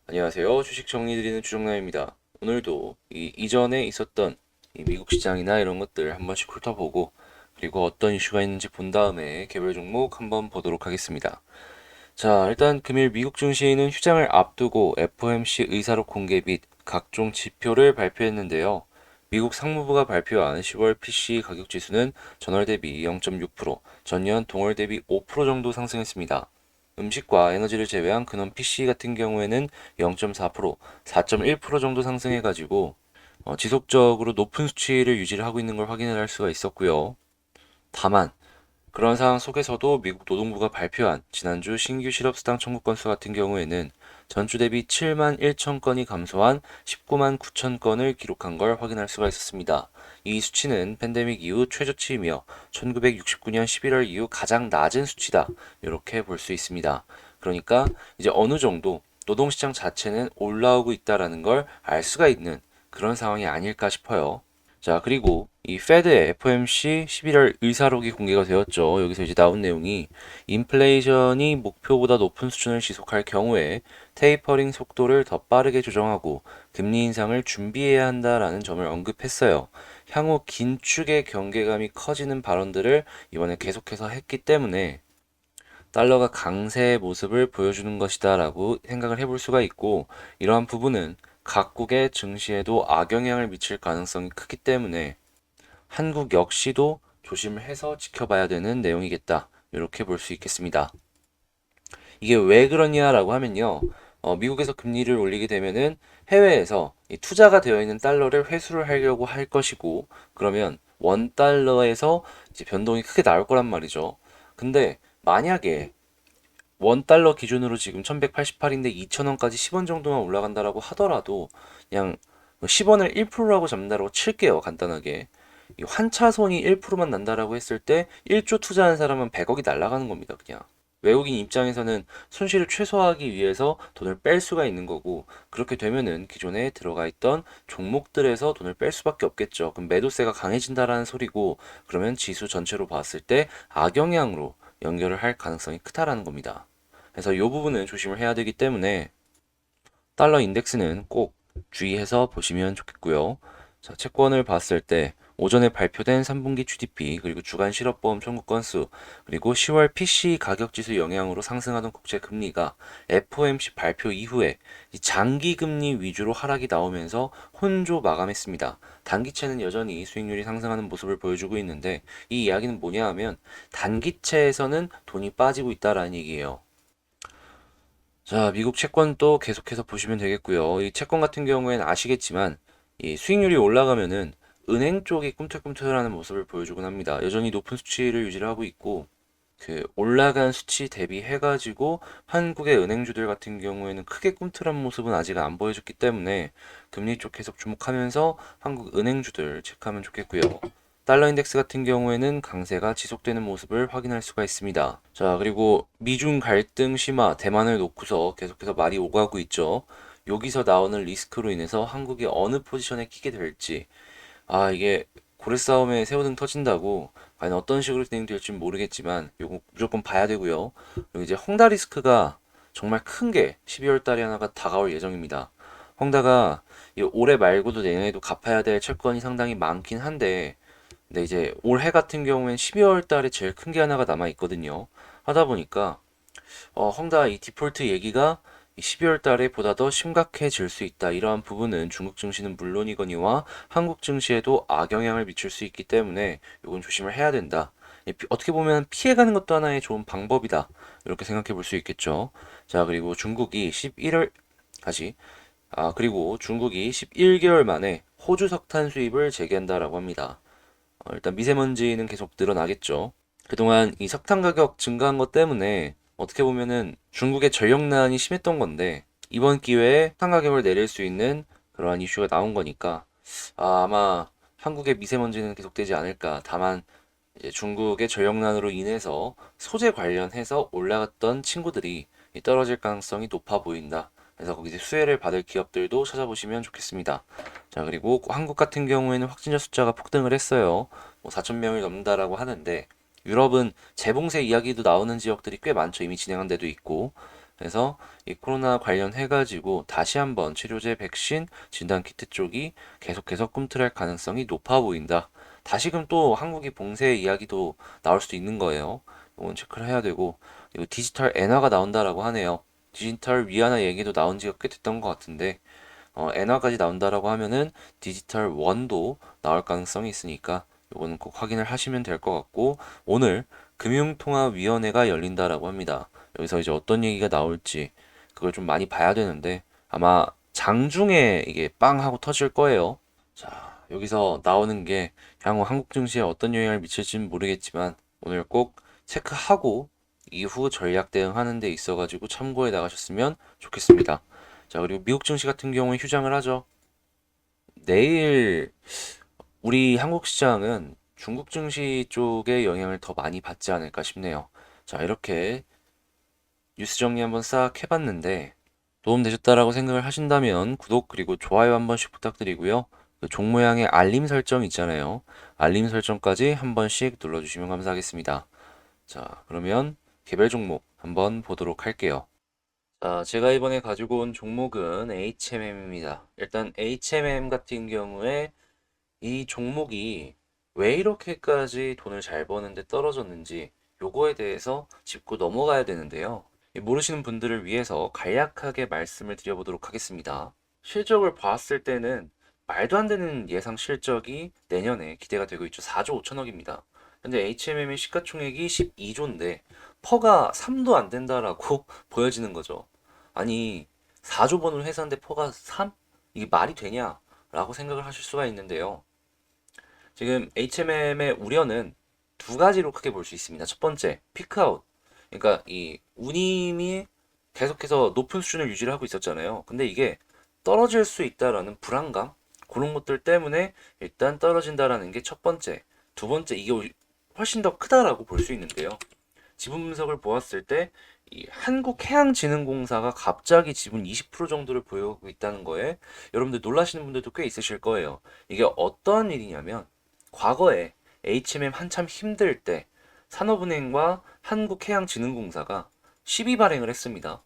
안녕하세요. 주식 정리드리는 주정남입니다. 오늘도 이전에 있었던 이 미국 시장이나 이런 것들 한 번씩 훑어보고 그리고 어떤 이슈가 있는지 본 다음에 개별 종목 한번 보도록 하겠습니다. 자, 일단 금일 미국 증시는 휴장을 앞두고 FOMC 의사록 공개 및 각종 지표를 발표했는데요. 미국 상무부가 발표한 10월 PC 가격 지수는 전월 대비 0.6%, 전년 동월 대비 5% 정도 상승했습니다. 음식과 에너지를 제외한 근원 PC 같은 경우에는 0.4%, 4.1% 정도 상승해가지고 지속적으로 높은 수치를 유지를 하고 있는 걸 확인을 할 수가 있었고요. 다만 그런 상황 속에서도 미국 노동부가 발표한 지난주 신규 실업수당 청구 건수 같은 경우에는 전주 대비 7만 1천 건이 감소한 19만 9천 건을 기록한 걸 확인할 수가 있었습니다. 이 수치는 팬데믹 이후 최저치이며 1969년 11월 이후 가장 낮은 수치다. 이렇게 볼 수 있습니다. 그러니까 이제 어느 정도 노동시장 자체는 올라오고 있다라는 걸 알 수가 있는 그런 상황이 아닐까 싶어요. 자, 그리고 이 페드의 FOMC 11월 의사록이 공개가 되었죠. 여기서 이제 나온 내용이 인플레이션이 목표보다 높은 수준을 지속할 경우에 테이퍼링 속도를 더 빠르게 조정하고 금리 인상을 준비해야 한다라는 점을 언급했어요. 향후 긴축의 경계감이 커지는 발언들을 이번에 계속해서 했기 때문에 달러가 강세의 모습을 보여주는 것이다라고 생각을 해볼 수가 있고, 이러한 부분은 각국의 증시에도 악영향을 미칠 가능성이 크기 때문에 한국 역시도 조심을 해서 지켜봐야 되는 내용이겠다. 이렇게 볼 수 있겠습니다. 이게 왜 그러냐라고 하면요. 미국에서 금리를 올리게 되면은 해외에서 이 투자가 되어 있는 달러를 회수를 하려고 할 것이고, 그러면 원 달러에서 이제 변동이 크게 나올 거란 말이죠. 근데 만약에 원 달러 기준으로 지금 1188인데 2000원까지 10원 정도만 올라간다라고 하더라도 그냥 10원을 1%라고 잡는다라고 칠게요. 간단하게. 이 환차손이 1%만 난다라고 했을 때 1조 투자한 사람은 100억이 날아가는 겁니다. 그냥. 외국인 입장에서는 손실을 최소화하기 위해서 돈을 뺄 수가 있는 거고, 그렇게 되면은 기존에 들어가 있던 종목들에서 돈을 뺄 수밖에 없겠죠. 그럼 매도세가 강해진다라는 소리고, 그러면 지수 전체로 봤을 때 악영향으로 연결을 할 가능성이 크다라는 겁니다. 그래서 이 부분은 조심을 해야 되기 때문에 달러 인덱스는 꼭 주의해서 보시면 좋겠고요. 자, 채권을 봤을 때 오전에 발표된 3분기 GDP 그리고 주간 실업보험 청구 건수 그리고 10월 PC 가격 지수 영향으로 상승하던 국제 금리가 FOMC 발표 이후에 장기 금리 위주로 하락이 나오면서 혼조 마감했습니다. 단기채는 여전히 수익률이 상승하는 모습을 보여주고 있는데 이 이야기는 뭐냐 하면 단기채에서는 돈이 빠지고 있다라는 얘기예요. 자, 미국 채권도 계속해서 보시면 되겠고요. 이 채권 같은 경우에는 아시겠지만 이 수익률이 올라가면은 은행 쪽이 꿈틀꿈틀하는 모습을 보여주곤 합니다. 여전히 높은 수치를 유지를 하고 있고 그 올라간 수치 대비해가지고 한국의 은행주들 같은 경우에는 크게 꿈틀한 모습은 아직 안 보여줬기 때문에 금리 쪽 계속 주목하면서 한국 은행주들 체크하면 좋겠고요. 달러 인덱스 같은 경우에는 강세가 지속되는 모습을 확인할 수가 있습니다. 자, 그리고 미중 갈등 심화, 대만을 놓고서 계속해서 말이 오가고 있죠. 여기서 나오는 리스크로 인해서 한국이 어느 포지션에 끼게 될지, 이게 고래 싸움에 새우등 터진다고 과연 어떤 식으로 진행될지 모르겠지만 요거 무조건 봐야 되고요. 그리고 이제 헝다 리스크가 정말 큰 게 12월 달에 하나가 다가올 예정입니다. 헝다가 올해 말고도 내년에도 갚아야 될 채권이 상당히 많긴 한데 근데 이제 올해 같은 경우엔 12월 달에 제일 큰 게 하나가 남아 있거든요. 하다 보니까 헝다 이 디폴트 얘기가 12월 달에 보다 더 심각해질 수 있다. 이러한 부분은 중국 증시는 물론이거니와 한국 증시에도 악영향을 미칠 수 있기 때문에 이건 조심을 해야 된다. 어떻게 보면 피해가는 것도 하나의 좋은 방법이다. 이렇게 생각해 볼 수 있겠죠. 자, 그리고 중국이 11월 다시 그리고 중국이 11개월 만에 호주 석탄 수입을 재개한다라고 합니다. 일단 미세먼지는 계속 늘어나겠죠. 그동안 이 석탄 가격 증가한 것 때문에 어떻게 보면은 중국의 전력난이 심했던 건데 이번 기회에 석탄 가격을 내릴 수 있는 그러한 이슈가 나온 거니까 아마 한국의 미세먼지는 계속되지 않을까. 다만 이제 중국의 전력난으로 인해서 소재 관련해서 올라갔던 친구들이 떨어질 가능성이 높아 보인다. 그래서 거기서 수혜를 받을 기업들도 찾아보시면 좋겠습니다. 자, 그리고 한국 같은 경우에는 확진자 숫자가 폭등을 했어요. 뭐 4천 명을 넘는다라고 하는데 유럽은 재봉쇄 이야기도 나오는 지역들이 꽤 많죠. 이미 진행한 데도 있고. 그래서 이 코로나 관련해가지고 다시 한번 치료제, 백신, 진단키트 쪽이 계속해서 꿈틀할 가능성이 높아 보인다. 다시금 또 한국이 봉쇄 이야기도 나올 수도 있는 거예요. 이건 체크를 해야 되고, 그리고 디지털 엔화가 나온다라고 하네요. 디지털 위안화 얘기도 나온 지가 꽤 됐던 것 같은데, 엔화까지 나온다라고 하면은 디지털 원도 나올 가능성이 있으니까 요거는 꼭 확인을 하시면 될 것 같고, 오늘 금융통화위원회가 열린다라고 합니다. 여기서 이제 어떤 얘기가 나올지 그걸 좀 많이 봐야 되는데 아마 장중에 이게 빵 하고 터질 거예요. 자, 여기서 나오는 게 향후 한국 증시에 어떤 영향을 미칠지는 모르겠지만 오늘 꼭 체크하고 이후 전략 대응하는 데 있어가지고 참고해 나가셨으면 좋겠습니다. 자, 그리고 미국 증시 같은 경우에 휴장을 하죠. 내일 우리 한국 시장은 중국 증시 쪽의 영향을 더 많이 받지 않을까 싶네요. 자, 이렇게 뉴스 정리 한번 싹 해봤는데 도움 되셨다라고 생각을 하신다면 구독 그리고 좋아요 한 번씩 부탁드리고요. 그 종 모양의 알림 설정 있잖아요. 알림 설정까지 한 번씩 눌러주시면 감사하겠습니다. 자, 그러면 개별 종목 한번 보도록 할게요. 자, 제가 이번에 가지고 온 종목은 HMM입니다. 일단 HMM 같은 경우에 이 종목이 왜 이렇게까지 돈을 잘 버는데 떨어졌는지 요거에 대해서 짚고 넘어가야 되는데요. 모르시는 분들을 위해서 간략하게 말씀을 드려보도록 하겠습니다. 실적을 봤을 때는 말도 안 되는 예상 실적이 내년에 기대가 되고 있죠. 4조 5천억입니다. 근데 HMM의 시가총액이 12조인데 퍼가 3도 안 된다라고 보여지는 거죠. 아니 4조 버는 회사인데 퍼가 3? 이게 말이 되냐? 라고 생각을 하실 수가 있는데요. 지금 HMM의 우려는 두 가지로 크게 볼 수 있습니다. 첫 번째, 피크아웃. 그러니까 이 운임이 계속해서 높은 수준을 유지를 하고 있었잖아요. 근데 이게 떨어질 수 있다라는 불안감, 그런 것들 때문에 일단 떨어진다라는 게 첫 번째. 두 번째, 이게 훨씬 더 크다라고 볼 수 있는데요. 지분 분석을 보았을 때 이 한국해양진흥공사가 갑자기 지분 20% 정도를 보유하고 있다는 거에 여러분들 놀라시는 분들도 꽤 있으실 거예요. 이게 어떤 일이냐면 과거에 HMM 한참 힘들 때 산업은행과 한국해양진흥공사가 시비 발행을 했습니다.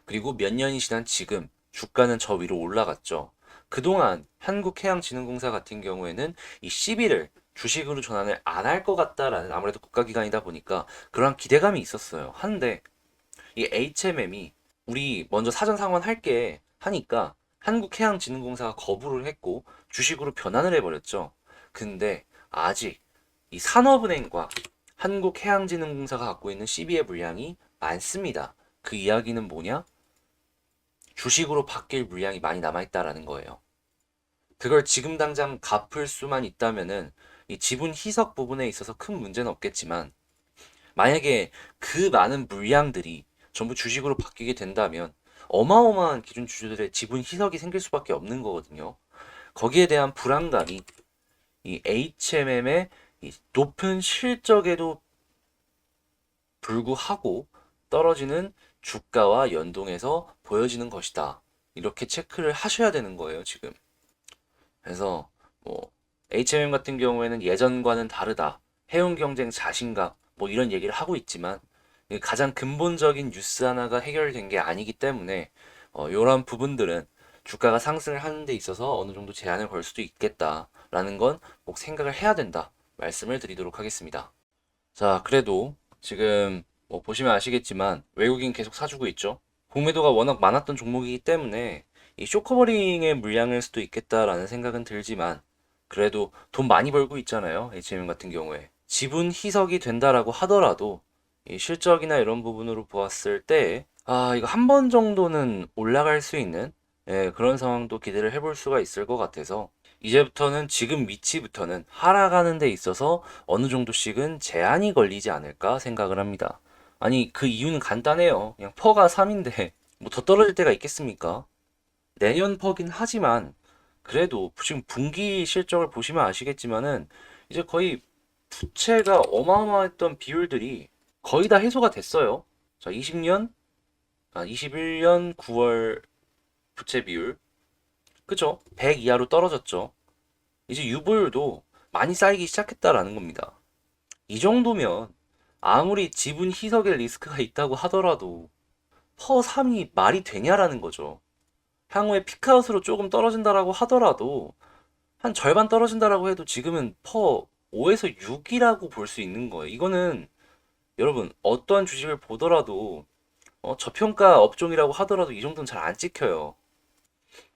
그리고 몇 년이 지난 지금 주가는 저 위로 올라갔죠. 그동안 한국해양진흥공사 같은 경우에는 이 시비를 주식으로 전환을 안 할 것 같다라는 아무래도 국가기관이다 보니까 그러한 기대감이 있었어요. 한데 이 HMM이 우리 먼저 사전 상환할게 하니까 한국해양진흥공사가 거부를 했고 주식으로 변환을 해버렸죠. 근데 아직 이 산업은행과 한국해양진흥공사가 갖고 있는 CB의 물량이 많습니다. 그 이야기는 뭐냐? 주식으로 바뀔 물량이 많이 남아있다라는 거예요. 그걸 지금 당장 갚을 수만 있다면은 이 지분 희석 부분에 있어서 큰 문제는 없겠지만 만약에 그 많은 물량들이 전부 주식으로 바뀌게 된다면 어마어마한 기준 주주들의 지분 희석이 생길 수밖에 없는 거거든요. 거기에 대한 불안감이 이 HMM의 이 높은 실적에도 불구하고 떨어지는 주가와 연동해서 보여지는 것이다. 이렇게 체크를 하셔야 되는 거예요, 지금. 그래서 뭐 HMM 같은 경우에는 예전과는 다르다. 해운 경쟁 자신감 뭐 이런 얘기를 하고 있지만 가장 근본적인 뉴스 하나가 해결된 게 아니기 때문에 이런 부분들은 주가가 상승을 하는 데 있어서 어느 정도 제한을 걸 수도 있겠다라는 건 꼭 생각을 해야 된다 말씀을 드리도록 하겠습니다. 자, 그래도 지금 뭐 보시면 아시겠지만 외국인 계속 사주고 있죠. 공매도가 워낙 많았던 종목이기 때문에 이 쇼커버링의 물량일 수도 있겠다라는 생각은 들지만 그래도 돈 많이 벌고 있잖아요. HMM 같은 경우에. 지분 희석이 된다라고 하더라도 이 실적이나 이런 부분으로 보았을 때 이거 한 번 정도는 올라갈 수 있는 그런 상황도 기대를 해볼 수가 있을 것 같아서 이제부터는 지금 위치부터는 하락하는 데 있어서 어느 정도씩은 제한이 걸리지 않을까 생각을 합니다. 아니 그 이유는 간단해요. 그냥 퍼가 3인데 뭐 더 떨어질 때가 있겠습니까? 내년 퍼긴 하지만 그래도 지금 분기 실적을 보시면 아시겠지만은 이제 거의 부채가 어마어마했던 비율들이 거의 다 해소가 됐어요. 자, 21년 9월 부채 비율. 그죠? 100 이하로 떨어졌죠. 이제 유보율도 많이 쌓이기 시작했다라는 겁니다. 이 정도면 아무리 지분 희석의 리스크가 있다고 하더라도 퍼 3이 말이 되냐라는 거죠. 향후에 피크아웃으로 조금 떨어진다라고 하더라도 한 절반 떨어진다라고 해도 지금은 퍼 5에서 6이라고 볼 수 있는 거예요. 이거는 여러분 어떠한 주식을 보더라도 저평가 업종이라고 하더라도 이 정도는 잘 안 찍혀요.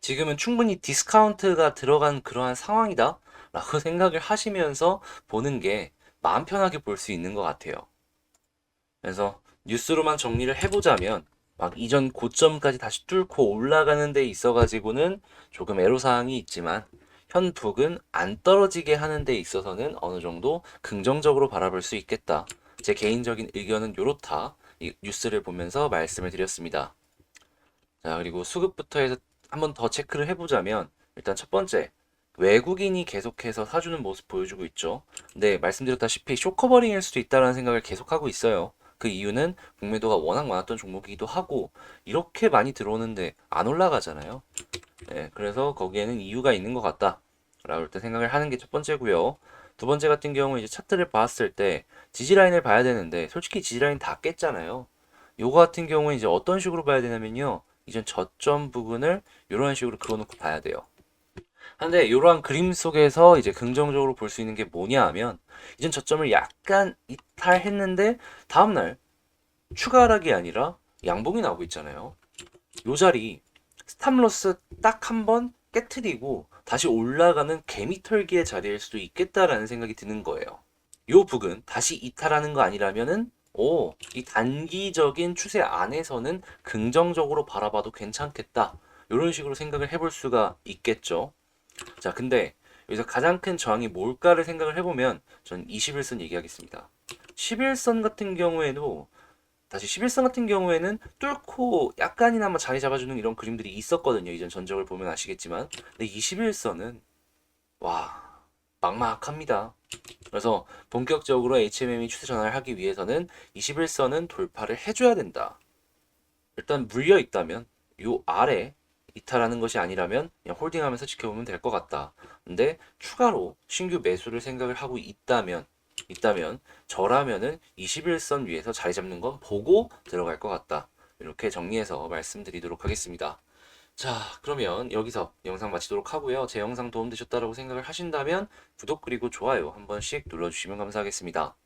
지금은 충분히 디스카운트가 들어간 그러한 상황이다 라고 생각을 하시면서 보는 게 마음 편하게 볼 수 있는 것 같아요. 그래서 뉴스로만 정리를 해보자면 막 이전 고점까지 다시 뚫고 올라가는 데 있어가지고는 조금 애로사항이 있지만 현북은 안 떨어지게 하는 데 있어서는 어느 정도 긍정적으로 바라볼 수 있겠다. 제 개인적인 의견은 요렇다. 이 뉴스를 보면서 말씀을 드렸습니다. 자, 그리고 수급부터 해서 한번 더 체크를 해보자면 일단 첫 번째, 외국인이 계속해서 사주는 모습 보여주고 있죠. 근데 말씀드렸다시피 쇼커버링일 수도 있다는 생각을 계속하고 있어요. 그 이유는 공매도가 워낙 많았던 종목이기도 하고 이렇게 많이 들어오는데 안 올라가잖아요. 네, 그래서 거기에는 이유가 있는 것 같다 라고 일단 생각을 하는 게 첫 번째고요. 두 번째 같은 경우 이제 차트를 봤을 때 지지라인을 봐야 되는데 솔직히 지지라인 다 깼잖아요. 요거 같은 경우는 이제 어떤 식으로 봐야 되냐면요. 이전 저점 부분을 이런 식으로 그어놓고 봐야 돼요. 근데 이러한 그림 속에서 이제 긍정적으로 볼 수 있는 게 뭐냐 하면 이전 저점을 약간 이탈했는데 다음날 추가 하락이 아니라 양봉이 나오고 있잖아요. 요 자리 스탑로스 딱 한 번 깨트리고 다시 올라가는 개미털기의 자리일 수도 있겠다라는 생각이 드는 거예요. 요 북은 다시 이탈하는 거 아니라면은 이 단기적인 추세 안에서는 긍정적으로 바라봐도 괜찮겠다. 이런 식으로 생각을 해볼 수가 있겠죠. 자, 근데 여기서 가장 큰 저항이 뭘까를 생각을 해보면 전 21선 얘기하겠습니다. 11선 같은 경우에도 다시 11선 같은 경우에는 뚫고 약간이나마 자리 잡아주는 이런 그림들이 있었거든요. 이전 전적을 보면 아시겠지만. 근데 21선은 와 막막합니다. 그래서 본격적으로 HMM이 추세 전환을 하기 위해서는 21선은 돌파를 해줘야 된다. 일단 물려 있다면 요 아래 이탈하는 것이 아니라면 그냥 홀딩하면서 지켜보면 될 것 같다. 근데 추가로 신규 매수를 생각을 하고 있다면 저라면은 21선 위에서 자리 잡는 건 보고 들어갈 것 같다. 이렇게 정리해서 말씀드리도록 하겠습니다. 자, 그러면 여기서 영상 마치도록 하고요. 제 영상 도움되셨다고 생각을 하신다면 구독 그리고 좋아요 한 번씩 눌러주시면 감사하겠습니다.